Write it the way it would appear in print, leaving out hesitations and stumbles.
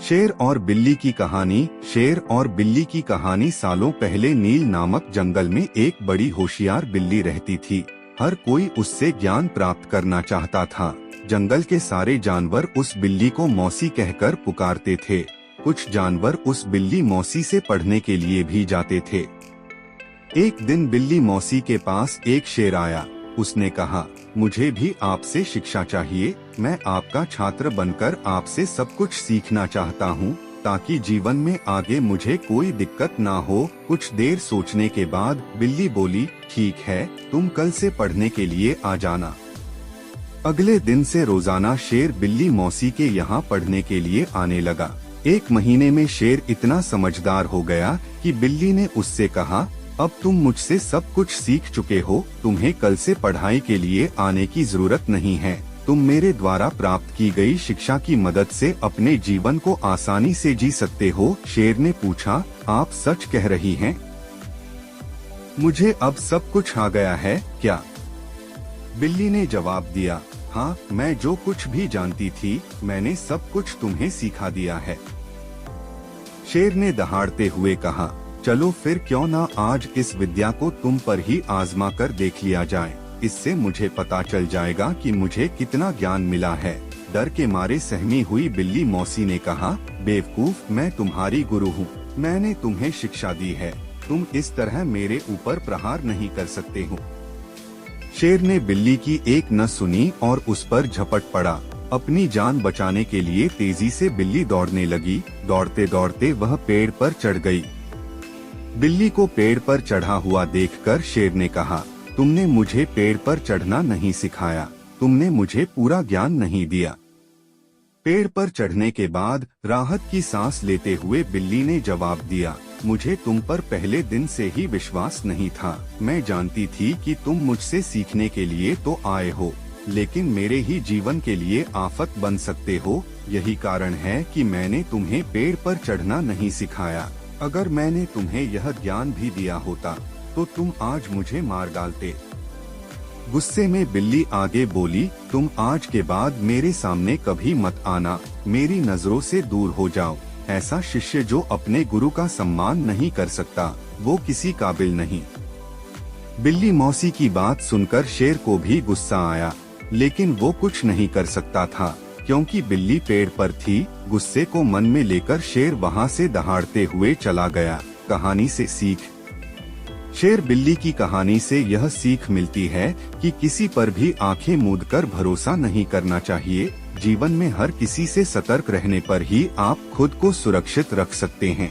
शेर और बिल्ली की कहानी। शेर और बिल्ली की कहानी। सालों पहले नील नामक जंगल में एक बड़ी होशियार बिल्ली रहती थी। हर कोई उससे ज्ञान प्राप्त करना चाहता था। जंगल के सारे जानवर उस बिल्ली को मौसी कहकर पुकारते थे। कुछ जानवर उस बिल्ली मौसी से पढ़ने के लिए भी जाते थे। एक दिन बिल्ली मौसी के पास एक शेर आया। उसने कहा, मुझे भी आपसे शिक्षा चाहिए। मैं आपका छात्र बनकर आपसे सब कुछ सीखना चाहता हूँ, ताकि जीवन में आगे मुझे कोई दिक्कत ना हो। कुछ देर सोचने के बाद बिल्ली बोली, ठीक है, तुम कल से पढ़ने के लिए आ जाना। अगले दिन से रोजाना शेर बिल्ली मौसी के यहाँ पढ़ने के लिए आने लगा। एक महीने में शेर इतना समझदार हो गया कि बिल्ली ने उससे कहा, अब तुम मुझसे सब कुछ सीख चुके हो, तुम्हें कल से पढ़ाई के लिए आने की जरूरत नहीं है। तुम मेरे द्वारा प्राप्त की गई शिक्षा की मदद से अपने जीवन को आसानी से जी सकते हो। शेर ने पूछा, आप सच कह रही हैं? मुझे अब सब कुछ आ गया है क्या? बिल्ली ने जवाब दिया, हाँ, मैं जो कुछ भी जानती थी, मैंने सब कुछ तुम्हें सिखा दिया है। शेर ने दहाड़ते हुए कहा, चलो फिर क्यों ना आज इस विद्या को तुम पर ही आजमा कर देख लिया जाए। इससे मुझे पता चल जाएगा कि मुझे कितना ज्ञान मिला है। डर के मारे सहमी हुई बिल्ली मौसी ने कहा, बेवकूफ, मैं तुम्हारी गुरु हूँ। मैंने तुम्हें शिक्षा दी है। तुम इस तरह मेरे ऊपर प्रहार नहीं कर सकते हो। शेर ने बिल्ली की एक न सुनी और उस पर झपट पड़ा। अपनी जान बचाने के लिए तेजी से बिल्ली दौड़ने लगी। दौड़ते दौड़ते वह पेड़ पर चढ़ गई। बिल्ली को पेड़ पर चढ़ा हुआ देखकर शेर ने कहा, तुमने मुझे पेड़ पर चढ़ना नहीं सिखाया, तुमने मुझे पूरा ज्ञान नहीं दिया। पेड़ पर चढ़ने के बाद राहत की सांस लेते हुए बिल्ली ने जवाब दिया, मुझे तुम पर पहले दिन से ही विश्वास नहीं था। मैं जानती थी कि तुम मुझसे सीखने के लिए तो आए हो, लेकिन मेरे ही जीवन के लिए आफत बन सकते हो। यही कारण है कि मैंने तुम्हें पेड़ पर चढ़ना नहीं सिखाया। अगर मैंने तुम्हें यह ज्ञान भी दिया होता तो तुम आज मुझे मार डालते। गुस्से में बिल्ली आगे बोली, तुम आज के बाद मेरे सामने कभी मत आना। मेरी नजरों से दूर हो जाओ। ऐसा शिष्य जो अपने गुरु का सम्मान नहीं कर सकता, वो किसी काबिल नहीं। बिल्ली मौसी की बात सुनकर शेर को भी गुस्सा आया, लेकिन वो कुछ नहीं कर सकता था, क्योंकि बिल्ली पेड़ पर थी। गुस्से को मन में लेकर शेर वहां से दहाड़ते हुए चला गया। कहानी से सीख। शेर बिल्ली की कहानी से यह सीख मिलती है कि किसी पर भी आंखें मूंदकर भरोसा नहीं करना चाहिए। जीवन में हर किसी से सतर्क रहने पर ही आप खुद को सुरक्षित रख सकते हैं।